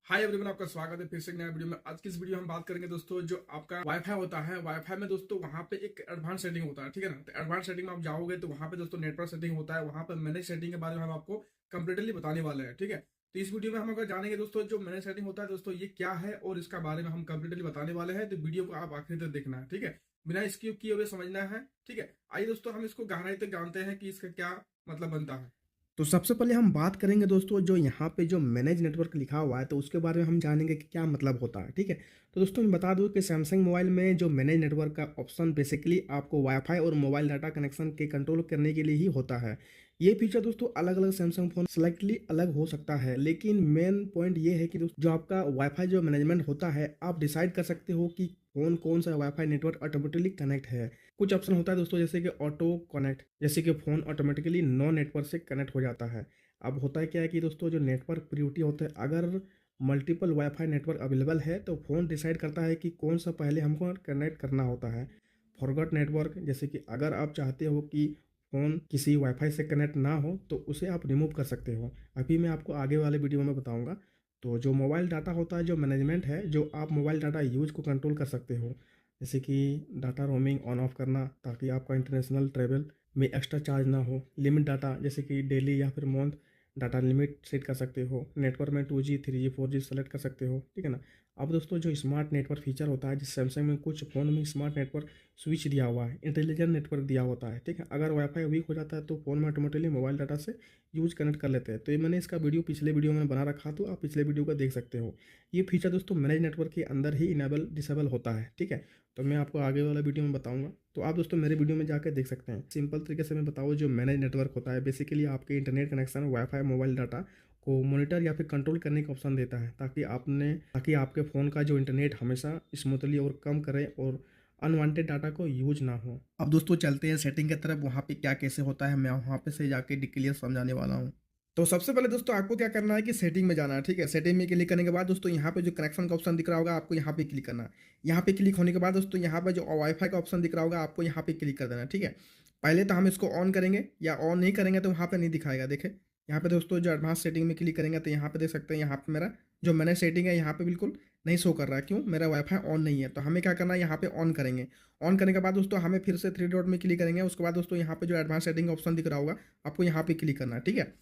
Hi everyone, आपका स्वागत है फिर से एक नया वीडियो में। आज की इस वीडियो में हम बात करेंगे दोस्तों, जो आपका वाईफाई होता है, वाईफाई में दोस्तों वहाँ पे एक एडवांस सेटिंग होता है, ठीक है ना। तो एडवांस सेटिंग में आप जाओगे तो वहाँ पे दोस्तों नेटवर्क सेटिंग होता है, वहाँ पे मैनेज सेटिंग के बारे में हम आपको कंप्लीटली बताने वाले हैं, ठीक है। तो इस वीडियो में हम अगर जानेंगे दोस्तों, जो मैनेज सेटिंग होता है दोस्तों ये क्या है और इसका बारे में हम कंप्लीटली बताने वाले हैं। तो वीडियो को आप आखिर तक देखना है, ठीक है, बिना स्किप किए हुए समझना है, ठीक है। आइए दोस्तों हम इसको गहराई तक जानते हैं कि इसका क्या मतलब बनता है। तो सबसे पहले हम बात करेंगे दोस्तों, जो यहाँ पे जो मैनेज नेटवर्क लिखा हुआ है तो उसके बारे में हम जानेंगे कि क्या मतलब होता है, ठीक है। तो दोस्तों मैं बता दूं कि सैमसंग मोबाइल में जो मैनेज नेटवर्क का ऑप्शन बेसिकली आपको वाईफाई और मोबाइल डाटा कनेक्शन के कंट्रोल करने के लिए ही होता है। ये फीचर दोस्तों अलग अलग सैमसंग फोन स्लाइटली अलग हो सकता है, लेकिन मेन पॉइंट ये है कि दोस्तों जो आपका वाईफाई जो मैनेजमेंट होता है, आप डिसाइड कर सकते हो कि फोन कौन सा वाईफाई नेटवर्क ऑटोमेटिकली कनेक्ट है। कुछ ऑप्शन होता है दोस्तों, जैसे कि ऑटो कनेक्ट, जैसे कि फ़ोन ऑटोमेटिकली नो नेटवर्क से कनेक्ट हो जाता है। अब होता है क्या है कि दोस्तों जो नेटवर्क प्रियोरिटी होता है, अगर मल्टीपल वाईफाई नेटवर्क अवेलेबल है तो फ़ोन डिसाइड करता है कि कौन सा पहले हमको कनेक्ट करना होता है। फॉरगॉट नेटवर्क, जैसे कि अगर आप चाहते हो कि फ़ोन किसी वाईफाई से कनेक्ट ना हो तो उसे आप रिमूव कर सकते हो। अभी मैं आपको आगे वाले वीडियो में बताऊँगा। तो जो मोबाइल डाटा होता है, जो मैनेजमेंट है, जो आप मोबाइल डाटा यूज़ को कंट्रोल कर सकते हो, जैसे कि डाटा रोमिंग ऑन ऑफ करना ताकि आपका इंटरनेशनल ट्रैवल में एक्स्ट्रा चार्ज ना हो। लिमिट डाटा, जैसे कि डेली या फिर मंथ डाटा लिमिट सेट कर सकते हो। नेटवर्क में 2G 3G 4G सेलेक्ट कर सकते हो, ठीक है ना। अब दोस्तों जो स्मार्ट नेटवर्क फीचर होता है, जिस सैमसंग में कुछ फ़ोन में स्मार्ट नेटवर्क स्विच दिया हुआ है, इंटेलिजेंट नेटवर्क दिया होता है, ठीक है। अगर वाईफाई वीक हो जाता है तो फ़ोन में ऑटोमेटिकली मोबाइल डाटा से यूज कनेक्ट कर लेते हैं। तो ये मैंने इसका वीडियो पिछले वीडियो में बना रखा, तो आप पिछले वीडियो का देख सकते हो। ये फीचर दोस्तों मैनेज नेटवर्क के अंदर ही इनेबल डिसेबल होता है, ठीक है। तो मैं आपको आगे वाला वीडियो में बताऊंगा, तो आप दोस्तों मेरे वीडियो में जाकर देख सकते हैं। सिंपल तरीके से मैं बताऊँ, जो मैनेज नेटवर्क होता है बेसिकली आपके internet connection, wifi, mobile data को मॉनिटर या फिर कंट्रोल करने का ऑप्शन देता है, ताकि आपके फ़ोन का जो इंटरनेट हमेशा स्मूथली और कम करे और अनवांटेड डाटा को यूज ना हो। अब दोस्तों चलते हैं सेटिंग की तरफ, वहाँ पे क्या कैसे होता है मैं वहाँ पे से जाके क्लियर समझाने वाला हूँ। तो सबसे पहले दोस्तों आपको क्या करना है कि सेटिंग में जाना है, ठीक है। सेटिंग में क्लिक करने के बाद दोस्तों यहाँ पे जो कनेक्शन का ऑप्शन दिख रहा होगा, आपको यहाँ पे क्लिक करना है। यहाँ पे क्लिक होने के बाद दोस्तों यहाँ पे जो वाईफाई का ऑप्शन दिख रहा होगा, आपको यहाँ पे क्लिक कर देना है, ठीक है। पहले तो हम इसको ऑन करेंगे, या ऑन नहीं करेंगे तो वहाँ पे नहीं दिखाएगा। देखे यहाँ पे दोस्तों जो एडवांस सेटिंग में क्लिक करेंगे तो यहाँ पे देख सकते हैं, यहाँ पे मेरा जो मैंने सेटिंग है यहाँ पे बिल्कुल नहीं शो कर रहा है। क्यों? मेरा वाईफाई ऑन नहीं है। तो हमें क्या करना है, यहाँ पे ऑन करेंगे। ऑन करने के बाद दोस्तों हमें फिर से थ्री डॉट में क्लिक करेंगे। उसके बाद दोस्तों यहाँ पे जो एडवांस सेटिंग का ऑप्शन दिख रहा होगा, आपको यहाँ पे क्लिक करना है, ठीक है।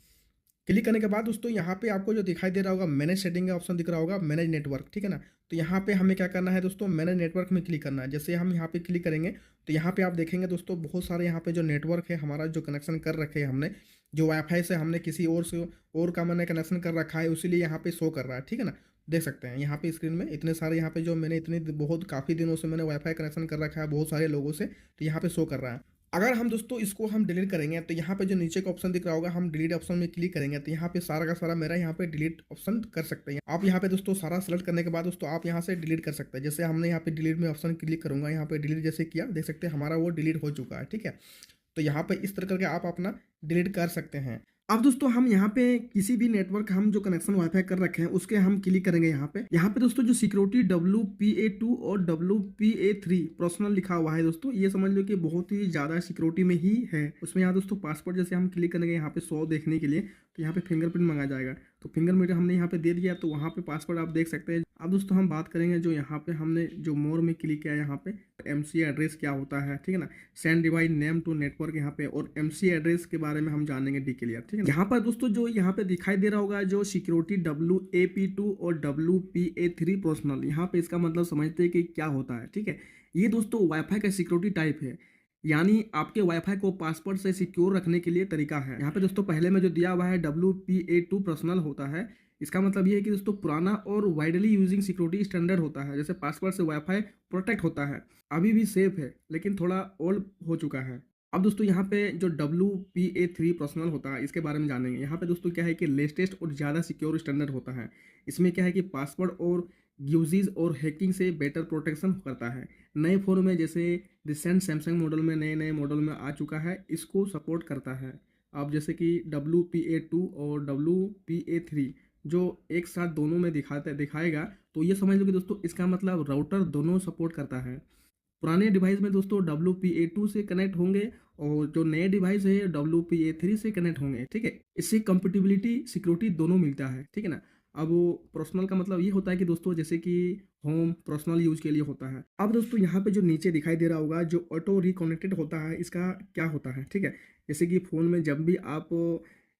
क्लिक करने के बाद दोस्तों यहाँ पे आपको जो दिखाई दे रहा होगा मैनेज सेटिंग का ऑप्शन दिख रहा होगा, मैनेज नेटवर्क, ठीक है ना। तो यहाँ पे हमें क्या करना है दोस्तों, मैनेज नेटवर्क में क्लिक करना है। जैसे हम यहाँ पे क्लिक करेंगे तो यहाँ पे आप देखेंगे दोस्तों बहुत सारे यहाँ पे जो नेटवर्क है हमारा, जो कनेक्शन कर रखे हैं हमने, जो वाईफाई से हमने किसी और से और का मैंने कनेक्शन कर रखा है, उसीलिए यहाँ पे शो कर रहा है, ठीक है ना। देख सकते हैं यहाँ पे स्क्रीन में इतने सारे, यहाँ पे जो मैंने इतने बहुत काफ़ी दिनों से मैंने वाईफाई कनेक्शन कर रखा है बहुत सारे लोगों से, तो यहाँ पे शो कर रहा है। अगर हम दोस्तों इसको हम डिलीट करेंगे तो यहाँ पे जो नीचे का ऑप्शन दिख रहा होगा, हम डिलीट ऑप्शन में क्लिक करेंगे तो यहाँ पे सारा का सारा मेरा यहाँ पे डिलीट ऑप्शन कर सकते हैं आप। यहाँ पे दोस्तों सारा सेलेक्ट करने के बाद दोस्तों आप यहाँ से डिलीट कर सकते हैं। जैसे हमने यहाँ पे डिलीट में ऑप्शन क्लिक करूंगा, यहाँ पे डिलीट जैसे किया, देख सकते हैं हमारा वो डिलीट हो चुका है, ठीक है। तो यहाँ पे इस तरह करके आप अपना डिलीट कर सकते हैं। अब दोस्तों हम यहाँ पे किसी भी नेटवर्क हम जो कनेक्शन वाईफाई कर रखे हैं उसके हम क्लिक करेंगे। यहाँ पे दोस्तों जो सिक्योरिटी WPA2 और WPA3 पर्सनल लिखा हुआ है दोस्तों, ये समझ लो कि बहुत ही ज़्यादा सिक्योरिटी में ही है। उसमें यहाँ दोस्तों पासवर्ड जैसे हम क्लिक करेंगे यहाँ पे 100 देखने के लिए, तो यहाँ पे फिंगरप्रिंट मंगा जाएगा। तो फिंगरप्रिंट हमने यहाँ पे दे दिया, तो वहाँ पे पासवर्ड आप देख सकते हैं। अब दोस्तों हम बात करेंगे जो यहाँ पे हमने जो मोर में क्लिक किया, यहाँ पे MC एड्रेस क्या होता है, ठीक है ना। Send device name to network यहाँ पे, और MC एड्रेस के बारे में हम जानेंगे क्लियर, ठीक है। यहाँ पर दोस्तों जो यहाँ पे दिखाई दे रहा होगा जो सिक्योरिटी WAP2 और WPA3 पर्सनल, यहाँ पे इसका मतलब समझते हैं कि क्या होता है, ठीक है। ये दोस्तों वाईफाई का सिक्योरिटी टाइप है, यानी आपके वाईफाई को पासवर्ड से सिक्योर रखने के लिए तरीका है। यहाँ पे दोस्तों पहले में जो दिया हुआ है WPA2 पर्सनल होता है, इसका मतलब ये है कि दोस्तों पुराना और वाइडली यूजिंग सिक्योरिटी स्टैंडर्ड होता है। जैसे पासवर्ड से वाईफाई प्रोटेक्ट होता है, अभी भी सेफ है लेकिन थोड़ा ओल्ड हो चुका है। अब दोस्तों यहाँ पे जो WPA3 पर्सनल होता है इसके बारे में जानेंगे। यहाँ पे दोस्तों क्या है कि लेटेस्ट और ज़्यादा सिक्योर स्टैंडर्ड होता है। इसमें क्या है कि पासवर्ड और यूजेज और हैकिंग से बेटर प्रोटेक्शन करता है। नए फ़ोन में जैसे रिसेंट सैमसंग मॉडल में नए मॉडल में आ चुका है, इसको सपोर्ट करता है। अब जैसे कि WPA2 और WPA3 जो एक साथ दोनों में दिखाएगा, तो ये समझ लो कि दोस्तों इसका मतलब राउटर दोनों सपोर्ट करता है। पुराने डिवाइस में दोस्तों WPA2 से कनेक्ट होंगे और जो नए डिवाइस है WPA3 से कनेक्ट होंगे, ठीक है। इससे कंपेटिबिलिटी सिक्योरिटी दोनों मिलता है, ठीक है ना। अब पर्सनल का मतलब ये होता है कि दोस्तों जैसे कि होम पर्सनल यूज़ के लिए होता है। अब दोस्तों यहाँ पे जो नीचे दिखाई दे रहा होगा जो ऑटो रिकनेक्टेड होता है, इसका क्या होता है, ठीक है? जैसे कि फ़ोन में जब भी आप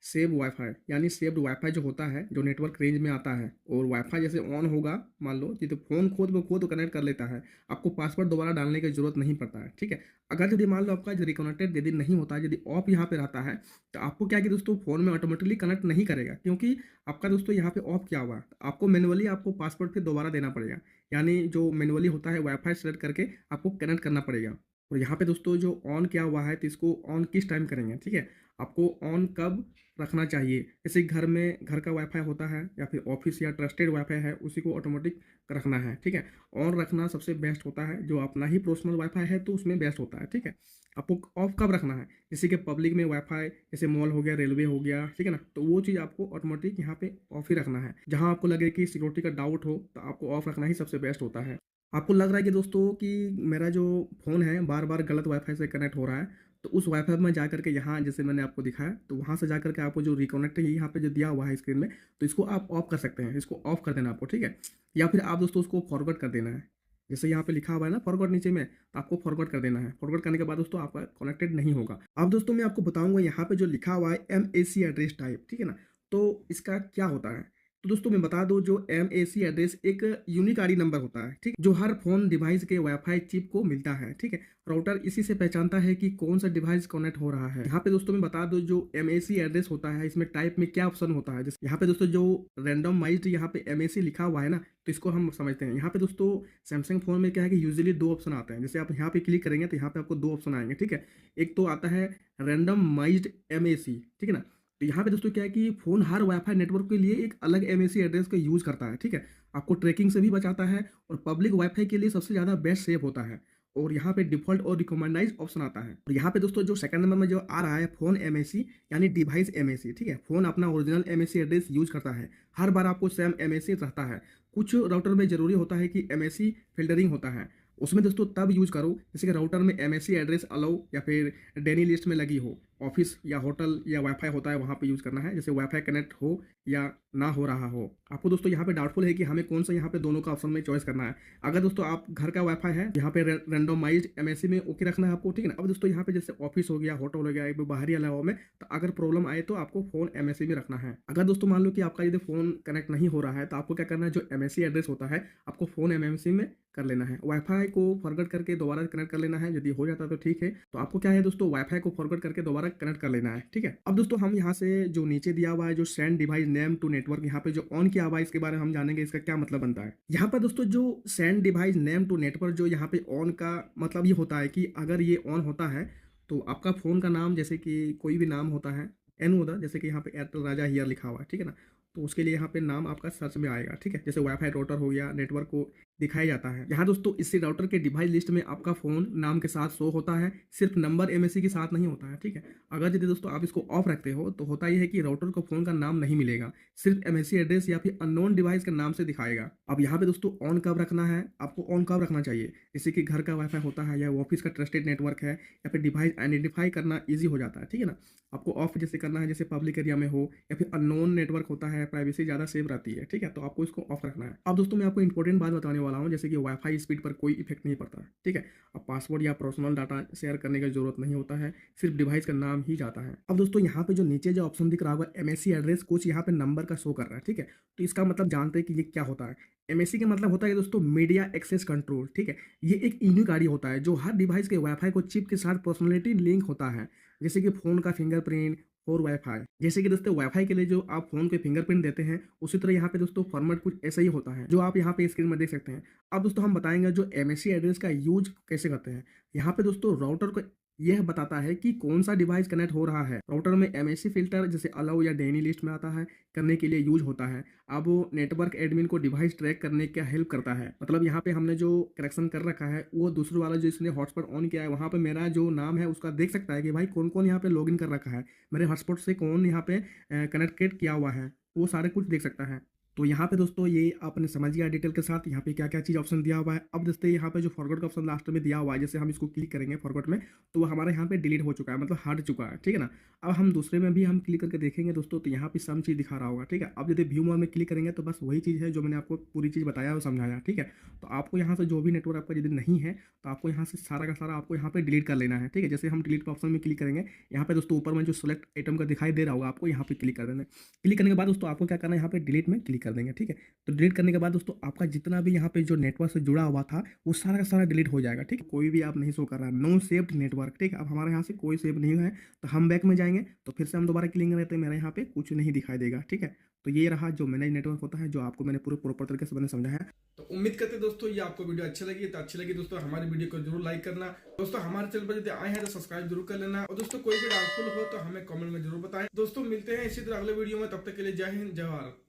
सेव वाईफ़ाई यानी सेव्ड वाईफ़ाई जो होता है, जो नेटवर्क रेंज में आता है और वाईफ़ाई जैसे ऑन होगा मान लो जी, तो फ़ोन खुद ब खुद कनेक्ट कर लेता है। आपको पासवर्ड दोबारा डालने की ज़रूरत नहीं पड़ता है, ठीक है? अगर यदि मान लो आपका जो रिकनेक्टेड यदि नहीं होता है, यदि ऑफ यहाँ पे रहता है, तो आपको क्या है कि दोस्तों फ़ोन में ऑटोमेटिकली कनेक्ट नहीं करेगा, क्योंकि आपका दोस्तों यहाँ पे ऑफ किया हुआ है। आपको मैनुअली आपको पासवर्ड फिर दोबारा देना पड़ेगा। यानी जो मैनुअली होता है वाईफ़ाई सेलेक्ट करके आपको कनेक्ट करना पड़ेगा। और यहाँ पे दोस्तों जो ऑन किया हुआ है तो इसको ऑन किस टाइम करेंगे, ठीक है? आपको ऑन कब रखना चाहिए? जैसे घर में घर का वाईफ़ाई होता है या फिर ऑफ़िस या ट्रस्टेड वाईफ़ाई है, उसी को ऑटोमेटिक रखना है, ठीक है? ऑन रखना सबसे बेस्ट होता है, जो अपना ही पर्सनल वाईफ़ाई है तो उसमें बेस्ट होता है, ठीक है? आपको ऑफ कब रखना है? जैसे कि पब्लिक में वाईफ़ाई जैसे मॉल हो गया, रेलवे हो गया, ठीक है ना? तो वो चीज़ आपको ऑटोमेटिक यहाँ पे ऑफ ही रखना है। जहाँ आपको लगे कि सिक्योरिटी का डाउट हो, तो आपको ऑफ रखना ही सबसे बेस्ट होता है। आपको लग रहा है कि दोस्तों कि मेरा जो फ़ोन है बार-बार गलत वाईफ़ाई से कनेक्ट हो रहा है, तो उस वाईफ़ाई में जाकर के यहाँ जैसे मैंने आपको दिखाया, तो वहाँ से जाकर के आपको जो रिकनेक्ट है यहाँ पे जो दिया हुआ है स्क्रीन में, तो इसको आप ऑफ कर सकते हैं। इसको ऑफ कर देना आपको, ठीक है? या फिर आप दोस्तों उसको फॉरवर्ड कर देना है। जैसे यहाँ पे लिखा हुआ है ना फॉरवर्ड नीचे में, तो आपको फॉरवर्ड कर देना है। फॉरवर्ड करने के बाद दोस्तों आपका कनेक्टेड नहीं होगा। अब दोस्तों मैं आपको बताऊँगा यहाँ पे जो लिखा हुआ है एमएसी एड्रेस टाइप, ठीक है ना? तो इसका क्या होता है? तो दोस्तों मैं बता दूं जो एमएसी एड्रेस एक यूनिक आईडी नंबर होता है, ठीक, जो हर फोन डिवाइस के वाईफाई चिप को मिलता है, ठीक है। राउटर इसी से पहचानता है कि कौन सा डिवाइस कनेक्ट हो रहा है। यहाँ पे दोस्तों मैं बता दूं जो एमएसी एड्रेस होता है इसमें टाइप में क्या ऑप्शन होता है। जैसे यहाँ पे दोस्तों जो रैंडमाइज्ड यहाँ पे एमएसी लिखा हुआ है ना, तो इसको हम समझते हैं। यहाँ पे दोस्तों सैमसंग फोन में क्या है कि यूजुअली दो ऑप्शन आते हैं। जैसे आप यहाँ पे क्लिक करेंगे तो यहाँ पे आपको दो ऑप्शन आएंगे, ठीक है। एक तो आता है रैंडमाइज्ड एमएसी, ठीक है ना। तो यहाँ पे दोस्तों क्या है कि फ़ोन हर वाईफ़ाई नेटवर्क के लिए एक अलग एमएसी एड्रेस का यूज़ करता है, ठीक है? आपको ट्रैकिंग से भी बचाता है और पब्लिक वाईफ़ाई के लिए सबसे ज़्यादा बेस्ट सेव होता है। और यहाँ पे डिफ़ॉल्ट और रिकमेंडाइज़ ऑप्शन आता है। और यहाँ पे दोस्तों जो सेकंड नंबर में जो आ रहा है फ़ोन एमएसी यानी डिवाइस एमएसी, ठीक है? फ़ोन अपना ओरिजिनल एमएसी एड्रेस यूज़ करता है। हर बार आपको सेम एमएसी रहता है। कुछ राउटर में ज़रूरी होता है कि एमएसी फ़िल्टरिंग होता है। उसमें दोस्तों तब यूज़ करो जैसे कि राउटर में एमएसी एड्रेस अलाउ या फिर डेनी लिस्ट में लगी हो। ऑफिस या होटल या वाईफाई होता है वहाँ पे यूज़ करना है, जैसे वाईफाई कनेक्ट हो या ना हो रहा हो। आपको दोस्तों यहाँ पे डाउटफुल है कि हमें कौन सा यहाँ पे दोनों का ऑप्शन में चॉइस करना है। अगर दोस्तों आप घर का वाईफाई है यहाँ पे रैंडमाइज्ड एमएसी में ओके रखना है आपको, ठीक है ना। अब दोस्तों यहाँ पे जैसे ऑफिस हो गया, होटल हो गया, एक बाहरी अलावा में, तो अगर प्रॉब्लम आए तो आपको फ़ोन एमएसी में रखना है। अगर दोस्तों मान लो कि आपका यदि फ़ोन कनेक्ट नहीं हो रहा है तो आपको क्या करना है, जो एमएसी एड्रेस होता है आपको फ़ोन एमएसी में कर लेना है। वाईफाई को फॉरवर्ड करके दोबारा कनेक्ट कर लेना है। यदि हो जाता है तो ठीक है, तो आपको क्या है दोस्तों वाईफाई को फॉरवर्ड करके दोबारा कनेक्ट कर लेना है, ठीक है। अब दोस्तों हम यहाँ से जो नीचे दिया हुआ है जो send device name to network, यहाँ पे जो ऑन किया हुआ है इसके बारे में हम जानेंगे इसका क्या मतलब बनता है। यहाँ पर दोस्तों जो send device name to network जो यहाँ पे ऑन का मतलब ये होता है कि अगर ये ऑन होता है तो आपका फ़ोन का नाम जैसे कि कोई भी नाम होता है एन होता है, जैसे कि यहाँ पे एयरटेल राजा हियर लिखा हुआ है, ठीक है ना। तो उसके लिए यहाँ पे नाम आपका सर्च में आएगा, ठीक है। जैसे वाईफाई राउटर हो गया, नेटवर्क को दिखाया जाता है। यहाँ दोस्तों इसी राउटर के डिवाइस लिस्ट में आपका फ़ोन नाम के साथ शो होता है, सिर्फ नंबर एमएसी के साथ नहीं होता है, ठीक है। अगर यदि दोस्तों आप इसको ऑफ रखते हो तो होता यह है कि राउटर को फ़ोन का नाम नहीं मिलेगा, सिर्फ एमएसी एड्रेस या फिर अननोन डिवाइस के नाम से दिखाएगा। अब यहाँ पे दोस्तों ऑन कब रखना है, आपको ऑन कब रखना चाहिए, जैसे कि घर का वाईफाई होता है या ऑफिस का ट्रस्टेड नेटवर्क है या फिर डिवाइस आइडेंटिफाई करना ईजी हो जाता है, ठीक है ना। आपको ऑफ जैसे करना है जैसे पब्लिक एरिया में हो या फिर अननोन नेटवर्क होता है, प्राइवेसी ज़्यादा सेव रहती है, ठीक है। तो आपको इसको ऑफ रखना है। अब दोस्तों मैं आपको इंपॉर्टेंट बात बताने वाला हूँ, जैसे कि वाईफाई स्पीड पर कोई इफेक्ट नहीं पड़ता, ठीक है। अब पासवर्ड या पर्सनल डाटा शेयर करने की जरूरत नहीं होता है, सिर्फ डिवाइस का नाम ही जाता है। अब दोस्तों यहाँ पे जो नीचे जो ऑप्शन दिख रहा होगा एमएसी एड्रेस, कुछ यहाँ पे नंबर का शो कर रहा है, ठीक है। तो इसका मतलब जानते हैं कि ये क्या होता है। एमएसी का मतलब होता है दोस्तों मीडिया एक्सेस कंट्रोल, ठीक है। ये एक यूनिक आईडी होता है जो हर डिवाइस के वाईफाई को चिप के साथ पर्सनैलिटी लिंक होता है, जैसे कि फ़ोन का फिंगरप्रिंट और वाईफाई। जैसे कि दोस्तों वाईफाई के लिए जो आप फ़ोन के फिंगरप्रिंट देते हैं, उसी तरह यहाँ पे दोस्तों फॉर्मेट कुछ ऐसा ही होता है जो आप यहाँ पे स्क्रीन में देख सकते हैं। अब दोस्तों हम बताएंगे जो एमएसी एड्रेस का यूज कैसे करते हैं। यहाँ पे दोस्तों राउटर को यह बताता है कि कौन सा डिवाइस कनेक्ट हो रहा है। राउटर में एमएसी फिल्टर जैसे अलाउ या डेनी लिस्ट में आता है करने के लिए यूज होता है। अब वो नेटवर्क एडमिन को डिवाइस ट्रैक करने का हेल्प करता है। मतलब यहाँ पे हमने जो करेक्शन कर रखा है वो दूसरे वाला जो इसने हॉटस्पॉट ऑन किया है वहाँ पे मेरा जो नाम है उसका देख सकता है कि भाई कौन कौन यहाँ पे लॉगिन कर रखा है, मेरे हॉटस्पॉट से कौन यहाँ पे कनेक्टेड किया हुआ है, वो सारे कुछ देख सकता है। तो यहाँ पे दोस्तों ये आपने समझ गया डिटेल के साथ यहाँ पे क्या क्या चीज़ ऑप्शन दिया हुआ है। अब दोस्तों यहाँ पे जो फॉरवर्ड का ऑप्शन लास्ट में दिया हुआ है, जैसे हम इसको क्लिक करेंगे फॉरवर्ड में, तो वो हमारे यहाँ पे डिलीट हो चुका है, मतलब हट चुका है, ठीक है ना। अब हम दूसरे में भी हम क्लिक करके देखेंगे दोस्तों, तो यहाँ पे सम चीज़ दिखा रहा होगा, ठीक है। अब यदि व्यू मोर में क्लिक करेंगे तो बस वही चीज़ है जो मैंने आपको पूरी चीज़ बताया और समझाया, ठीक है। तो आपको यहाँ से जो भी नेटवर्क आपका यदि नहीं है तो आपको यहाँ से सारा का सारा आपको यहाँ पे डिलीट कर लेना है, ठीक है। जैसे हम डिलीट के ऑप्शन में क्लिक करेंगे, यहाँ पे दोस्तों ऊपर में जो सेलेक्ट आइटम का दिखाई दे रहा होगा, आपको यहाँ पे क्लिक कर देना है। क्लिक करने के बाद दोस्तों आपको क्या करना है, यहाँ पे डिलीट में क्लिक कर देंगे, ठीक है। तो डिलीट करने के बाद दोस्तों आपका जितना भी यहाँ पे जो नेटवर्क से जुड़ा हुआ था वो सारा का सारा डिलीट हो जाएगा, ठीक है। कोई भी आप नहीं शो कर रहा है, नो सेव्ड नेटवर्क, ठीक है। अब हमारे यहाँ से कोई सेव नहीं है, तो हम बैक में जाएंगे तो फिर से हम दोबारा क्लिक करें तो मेरे यहाँ पे कुछ नहीं दिखाई देगा, ठीक है। तो ये रहा जो मैनेज नेटवर्क होता है, जो आपको मैंने पूरे प्रॉपर तरीके से मैंने समझाया। तो उम्मीद करते हैं दोस्तों ये आपको वीडियो अच्छी लगी, तो अच्छी लगी दोस्तों हमारी वीडियो को जरूर लाइक करना। दोस्तों हमारे चैनल पर यदि आए हैं तो सब्सक्राइब जरूर कर लेना, और दोस्तों कोई भी डाउटफुल हो तो हमें कमेंट में जरूर बताएं। दोस्तों मिलते हैं इसी तरह अगले वीडियो में, तब तक के लिए जय हिंद जय भारत।